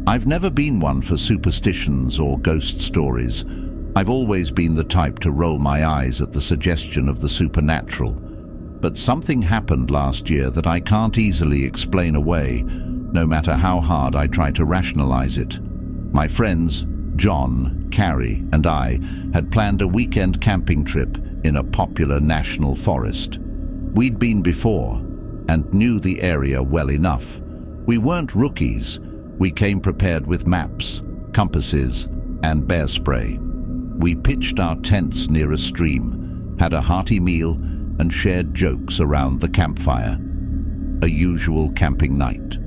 I've never been one for superstitions or ghost stories. I've always been the type to roll my eyes at the suggestion of the supernatural. But something happened last year that I can't easily explain away, no matter how hard I try to rationalize it. My friends, John, Carrie, and I had planned a weekend camping trip in a popular national forest. We'd been before and knew the area well enough. We weren't rookies. We came prepared with maps, compasses, and bear spray. We pitched our tents near a stream, had a hearty meal, and shared jokes around the campfire. A usual camping night.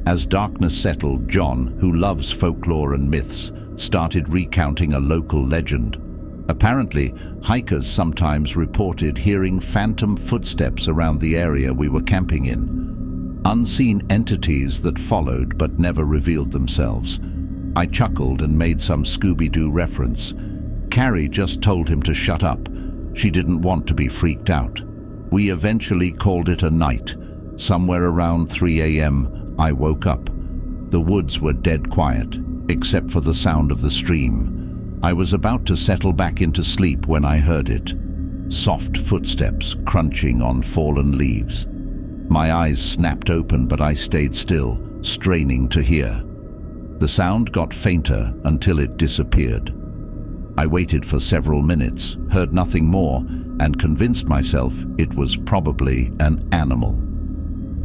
As darkness settled, John, who loves folklore and myths, started recounting a local legend. Apparently, hikers sometimes reported hearing phantom footsteps around the area we were camping in. Unseen entities that followed but never revealed themselves. I chuckled and made some Scooby-Doo reference. Carrie just told him to shut up. She didn't want to be freaked out. We eventually called it a night. Somewhere around 3 a.m., I woke up. The woods were dead quiet, except for the sound of the stream. I was about to settle back into sleep when I heard it. Soft footsteps crunching on fallen leaves. My eyes snapped open, but I stayed still, straining to hear. The sound got fainter until it disappeared. I waited for several minutes, heard nothing more, and convinced myself it was probably an animal.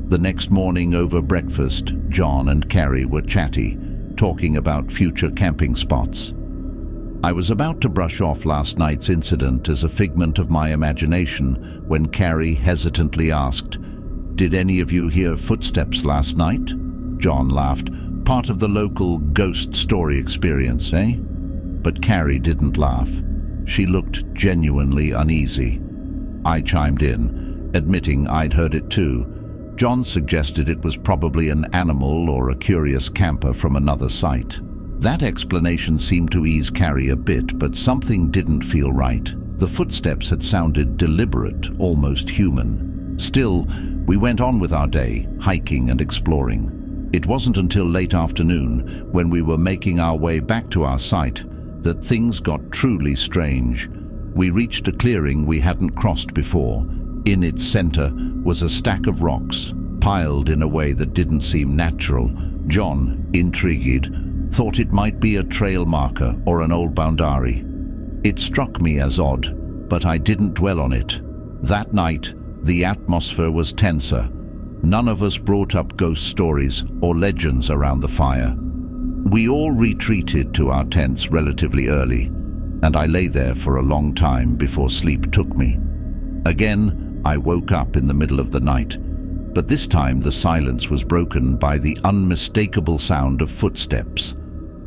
The next morning over breakfast, John and Carrie were chatty, talking about future camping spots. I was about to brush off last night's incident as a figment of my imagination when Carrie hesitantly asked, "Did any of you hear footsteps last night?" John laughed. "Part of the local ghost story experience, eh?" But Carrie didn't laugh. She looked genuinely uneasy. I chimed in, admitting I'd heard it too. John suggested it was probably an animal or a curious camper from another site. That explanation seemed to ease Carrie a bit, but something didn't feel right. The footsteps had sounded deliberate, almost human. Still, we went on with our day, hiking and exploring. It wasn't until late afternoon, when we were making our way back to our site, that things got truly strange. We reached a clearing we hadn't crossed before. In its center was a stack of rocks, piled in a way that didn't seem natural. John, intrigued, thought it might be a trail marker or an old boundary. It struck me as odd, but I didn't dwell on it. That night, the atmosphere was tenser. None of us brought up ghost stories or legends around the fire. We all retreated to our tents relatively early, and I lay there for a long time before sleep took me. Again, I woke up in the middle of the night, but this time the silence was broken by the unmistakable sound of footsteps.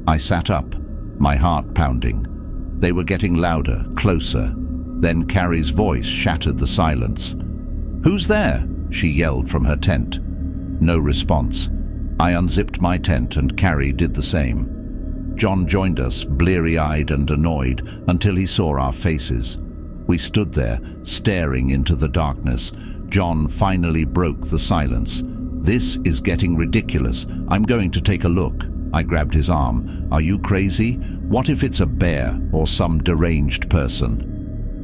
I sat up, my heart pounding. They were getting louder, closer. Then Carrie's voice shattered the silence. "Who's there?" she yelled from her tent. No response. I unzipped my tent and Carrie did the same. John joined us, bleary-eyed and annoyed, until he saw our faces. We stood there, staring into the darkness. John finally broke the silence. "This is getting ridiculous. I'm going to take a look." I grabbed his arm. "Are you crazy? What if it's a bear or some deranged person?"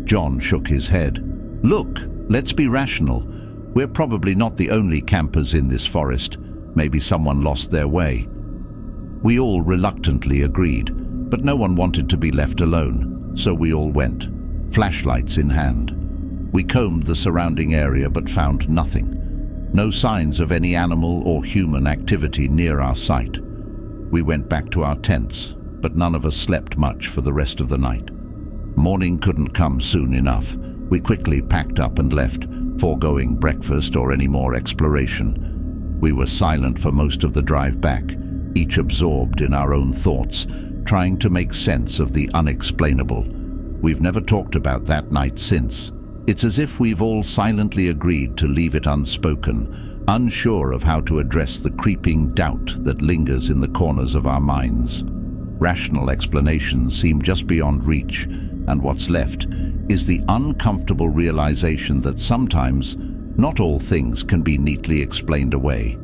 John shook his head. "Look, let's be rational. We're probably not the only campers in this forest. Maybe someone lost their way." We all reluctantly agreed, but no one wanted to be left alone, so we all went, flashlights in hand. We combed the surrounding area but found nothing. No signs of any animal or human activity near our site. We went back to our tents, but none of us slept much for the rest of the night. Morning couldn't come soon enough. We quickly packed up and left, foregoing breakfast or any more exploration. We were silent for most of the drive back, each absorbed in our own thoughts, trying to make sense of the unexplainable. We've never talked about that night since. It's as if we've all silently agreed to leave it unspoken, unsure of how to address the creeping doubt that lingers in the corners of our minds. Rational explanations seem just beyond reach, and what's left is the uncomfortable realization that sometimes not all things can be neatly explained away.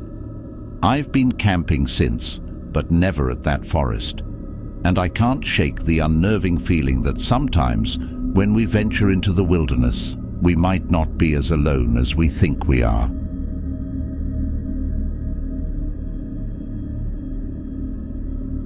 I've been camping since, but never at that forest. And I can't shake the unnerving feeling that sometimes, when we venture into the wilderness, we might not be as alone as we think we are.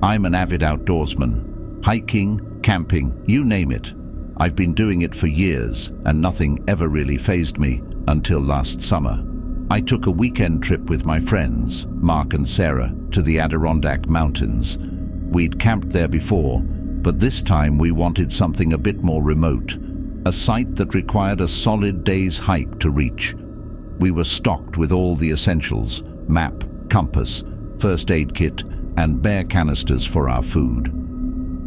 I'm an avid outdoorsman. Hiking, camping, you name it. I've been doing it for years, and nothing ever really fazed me until last summer. I took a weekend trip with my friends, Mark and Sarah, to the Adirondack Mountains. We'd camped there before, but this time we wanted something a bit more remote, a site that required a solid day's hike to reach. We were stocked with all the essentials: map, compass, first aid kit, and bare canisters for our food.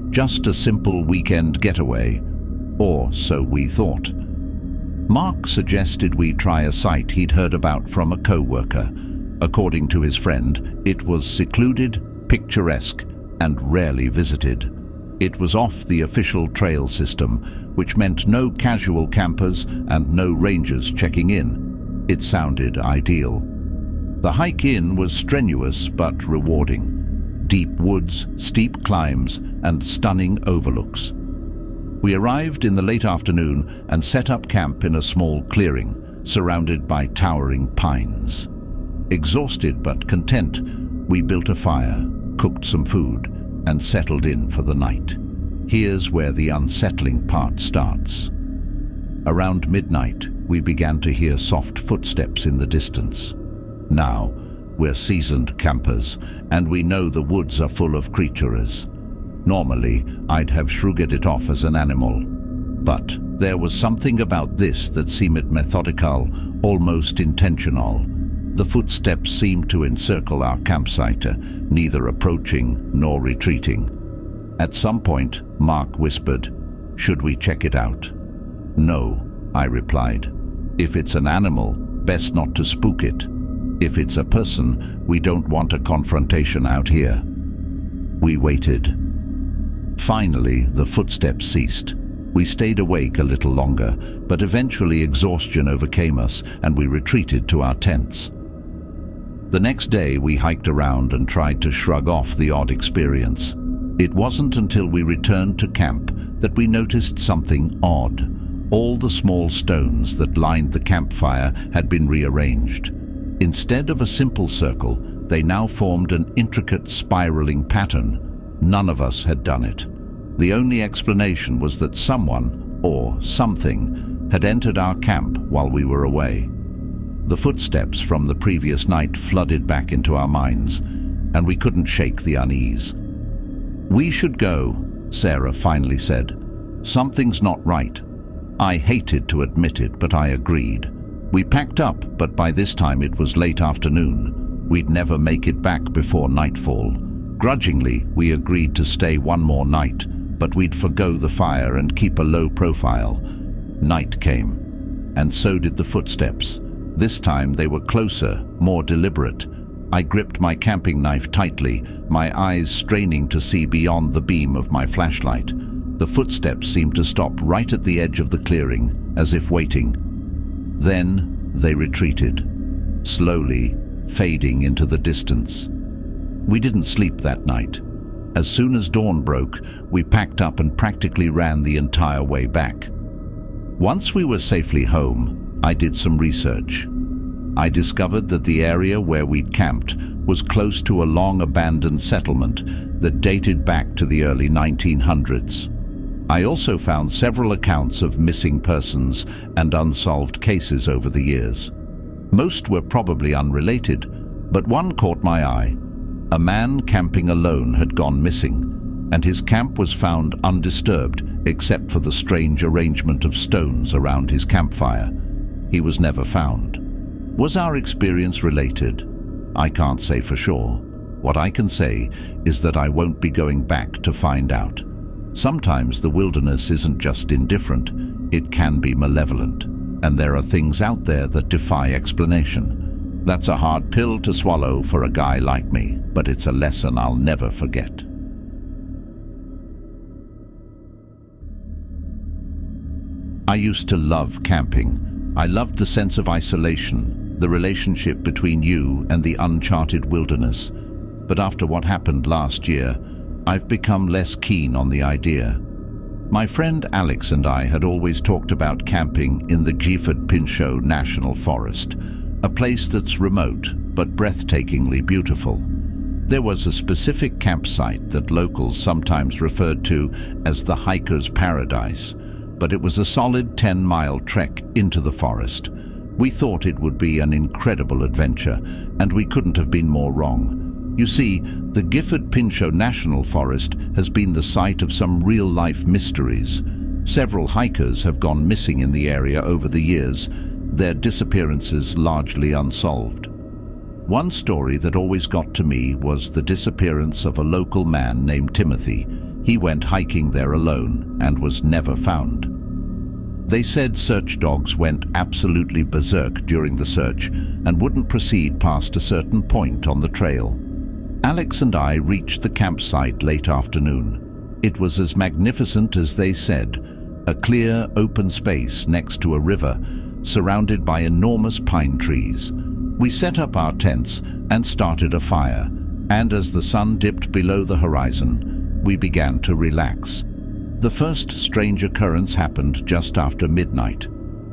Just a simple weekend getaway, or so we thought. Mark suggested we try a site he'd heard about from a co-worker. According to his friend, it was secluded, picturesque, and rarely visited. It was off the official trail system, which meant no casual campers and no rangers checking in. It sounded ideal. The hike in was strenuous but rewarding. Deep woods, steep climbs, and stunning overlooks. We arrived in the late afternoon and set up camp in a small clearing, surrounded by towering pines. Exhausted but content, we built a fire, cooked some food, and settled in for the night. Here's where the unsettling part starts. Around midnight, we began to hear soft footsteps in the distance. Now, we're seasoned campers, and we know the woods are full of creatures. Normally, I'd have shrugged it off as an animal. But there was something about this that seemed methodical, almost intentional. The footsteps seemed to encircle our campsite, neither approaching nor retreating. At some point, Mark whispered, "Should we check it out?" "No," I replied. "If it's an animal, best not to spook it. If it's a person, we don't want a confrontation out here." We waited. Finally, the footsteps ceased. We stayed awake a little longer, but eventually exhaustion overcame us and we retreated to our tents. The next day, we hiked around and tried to shrug off the odd experience. It wasn't until we returned to camp that we noticed something odd. All the small stones that lined the campfire had been rearranged. Instead of a simple circle, they now formed an intricate spiraling pattern. None of us had done it. The only explanation was that someone, or something, had entered our camp while we were away. The footsteps from the previous night flooded back into our minds, and we couldn't shake the unease. "We should go," Sarah finally said. "Something's not right." I hated to admit it, but I agreed. We packed up, but by this time it was late afternoon. We'd never make it back before nightfall. Grudgingly, we agreed to stay one more night, but we'd forgo the fire and keep a low profile. Night came, and so did the footsteps. This time they were closer, more deliberate. I gripped my camping knife tightly, my eyes straining to see beyond the beam of my flashlight. The footsteps seemed to stop right at the edge of the clearing, as if waiting. Then they retreated, slowly fading into the distance. We didn't sleep that night. As soon as dawn broke, we packed up and practically ran the entire way back. Once we were safely home, I did some research. I discovered that the area where we'd camped was close to a long abandoned settlement that dated back to the early 1900s. I also found several accounts of missing persons and unsolved cases over the years. Most were probably unrelated, but one caught my eye. A man camping alone had gone missing, and his camp was found undisturbed except for the strange arrangement of stones around his campfire. He was never found. Was our experience related? I can't say for sure. What I can say is that I won't be going back to find out. Sometimes the wilderness isn't just indifferent, it can be malevolent, and there are things out there that defy explanation. That's a hard pill to swallow for a guy like me, but it's a lesson I'll never forget. I used to love camping. I loved the sense of isolation, the relationship between you and the uncharted wilderness. but after what happened last year, I've become less keen on the idea. My friend Alex and I had always talked about camping in the Bewitched National Forest, a place that's remote but breathtakingly beautiful. There was a specific campsite that locals sometimes referred to as the hiker's paradise, but it was a solid 10-mile trek into the forest. We thought it would be an incredible adventure, and we couldn't have been more wrong. You see, the Bewitched National Forest has been the site of some real-life mysteries. Several hikers have gone missing in the area over the years, their disappearances largely unsolved. One story that always got to me was the disappearance of a local man named Timothy. He went hiking there alone and was never found. They said search dogs went absolutely berserk during the search and wouldn't proceed past a certain point on the trail. Alex and I reached the campsite late afternoon. It was as magnificent as they said, a clear, open space next to a river, surrounded by enormous pine trees. We set up our tents and started a fire, and as the sun dipped below the horizon, we began to relax. The first strange occurrence happened just after midnight.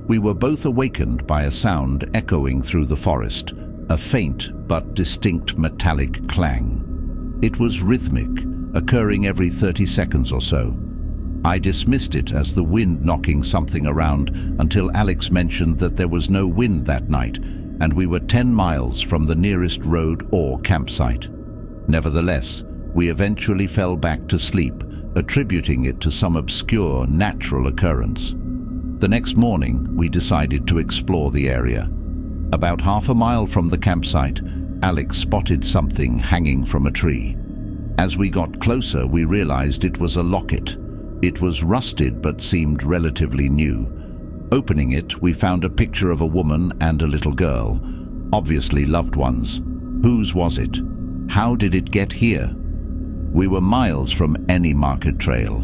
We were both awakened by a sound echoing through the forest, a faint but distinct metallic clang. It was rhythmic, occurring every 30 seconds or so. I dismissed it as the wind knocking something around until Alex mentioned that there was no wind that night, and we were 10 miles from the nearest road or campsite. Nevertheless, we eventually fell back to sleep, attributing it to some obscure natural occurrence. The next morning, we decided to explore the area. About half a mile from the campsite, Alex spotted something hanging from a tree. As we got closer, we realized it was a locket. It was rusted but seemed relatively new. Opening it, we found a picture of a woman and a little girl, obviously loved ones. Whose was it? How did it get here? We were miles from any market trail.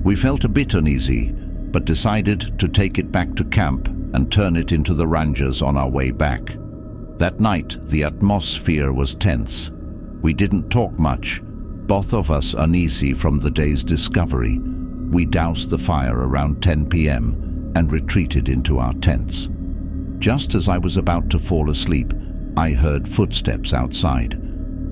We felt a bit uneasy, but decided to take it back to camp and turn it into the ranges on our way back. That night, the atmosphere was tense. We didn't talk much, both of us uneasy from the day's discovery. We doused the fire around 10 p.m. and retreated into our tents. Just as I was about to fall asleep, I heard footsteps outside.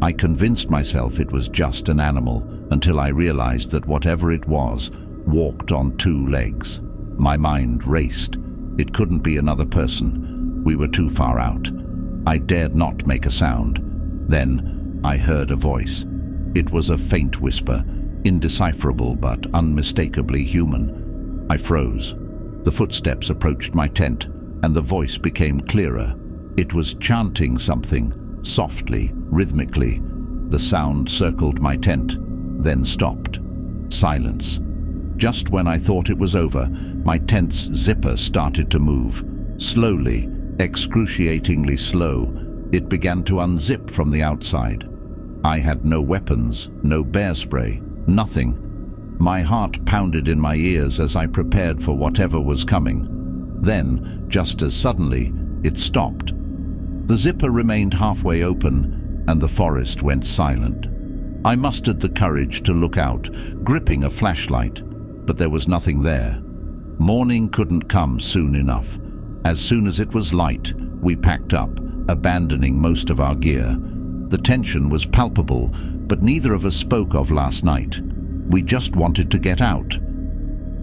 I convinced myself it was just an animal until I realized that whatever it was walked on 2 legs. My mind raced. It couldn't be another person. We were too far out. I dared not make a sound. Then I heard a voice. It was a faint whisper, indecipherable but unmistakably human. I froze. The footsteps approached my tent, and the voice became clearer. It was chanting something, softly, rhythmically. The sound circled my tent, then stopped. Silence. Just when I thought it was over, my tent's zipper started to move. Slowly, excruciatingly slow, it began to unzip from the outside. I had no weapons, no bear spray, nothing. My heart pounded in my ears as I prepared for whatever was coming. Then, just as suddenly, it stopped. The zipper remained halfway open, and the forest went silent. I mustered the courage to look out, gripping a flashlight, but there was nothing there. Morning couldn't come soon enough. As soon as it was light, we packed up, abandoning most of our gear. The tension was palpable, but neither of us spoke of last night. We just wanted to get out.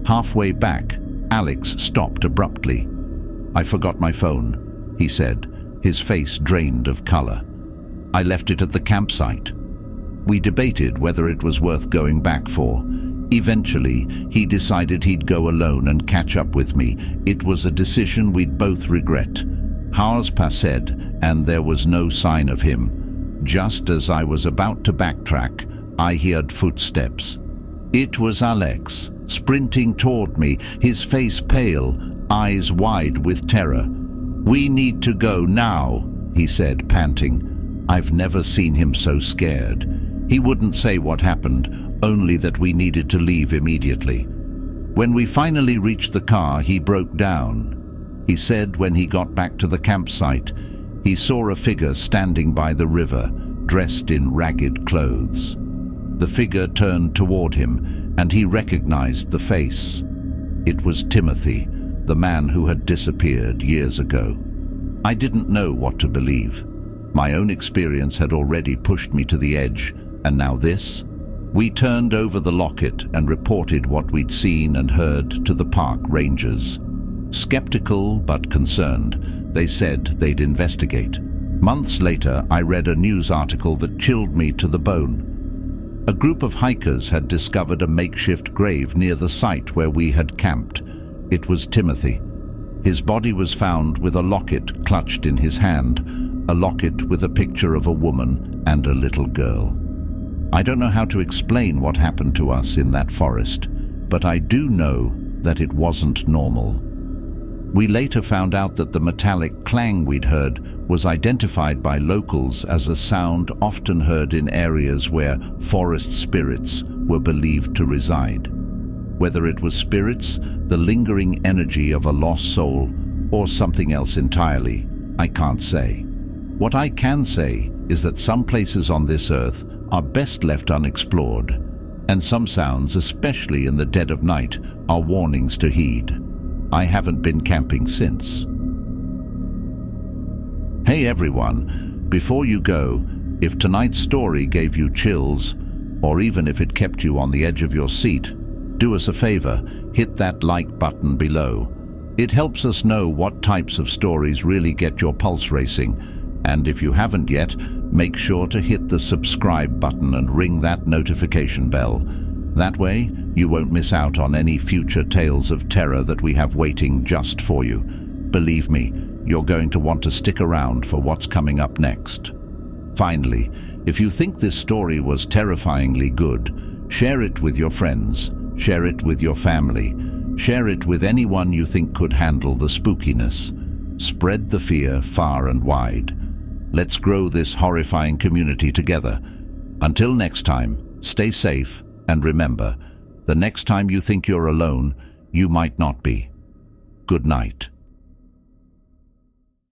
Halfway back, Alex stopped abruptly. "I forgot my phone," he said, his face drained of color. "I left it at the campsite." We debated whether it was worth going back for. Eventually, he decided he'd go alone and catch up with me. It was a decision we'd both regret. Hours passed, and there was no sign of him. Just as I was about to backtrack, I heard footsteps. It was Alex, sprinting toward me, his face pale, eyes wide with terror. "We need to go now," he said, panting. I've never seen him so scared. He wouldn't say what happened, only that we needed to leave immediately. When we finally reached the car, he broke down. He said when he got back to the campsite, he saw a figure standing by the river, dressed in ragged clothes. The figure turned toward him, and he recognized the face. It was Timothy, the man who had disappeared years ago. I didn't know what to believe. My own experience had already pushed me to the edge, and now this? We turned over the locket and reported what we'd seen and heard to the park rangers. Skeptical but concerned, they said they'd investigate. Months later, I read a news article that chilled me to the bone. A group of hikers had discovered a makeshift grave near the site where we had camped. It was Timothy. His body was found with a locket clutched in his hand, a locket with a picture of a woman and a little girl. I don't know how to explain what happened to us in that forest, but I do know that it wasn't normal. We later found out that the metallic clang we'd heard was identified by locals as a sound often heard in areas where forest spirits were believed to reside. Whether it was spirits, the lingering energy of a lost soul, or something else entirely, I can't say. What I can say is that some places on this earth are best left unexplored, and some sounds, especially in the dead of night, are warnings to heed. I haven't been camping since. Hey everyone, before you go, if tonight's story gave you chills, or even if it kept you on the edge of your seat, do us a favor, hit that like button below. It helps us know what types of stories really get your pulse racing, and if you haven't yet, make sure to hit the subscribe button and ring that notification bell. That way, you won't miss out on any future tales of terror that we have waiting just for you. Believe me, you're going to want to stick around for what's coming up next. Finally, if you think this story was terrifyingly good, share it with your friends, share it with your family, share it with anyone you think could handle the spookiness. Spread the fear far and wide. Let's grow this horrifying community together. Until next time, stay safe, and remember, the next time you think you're alone, you might not be. Good night.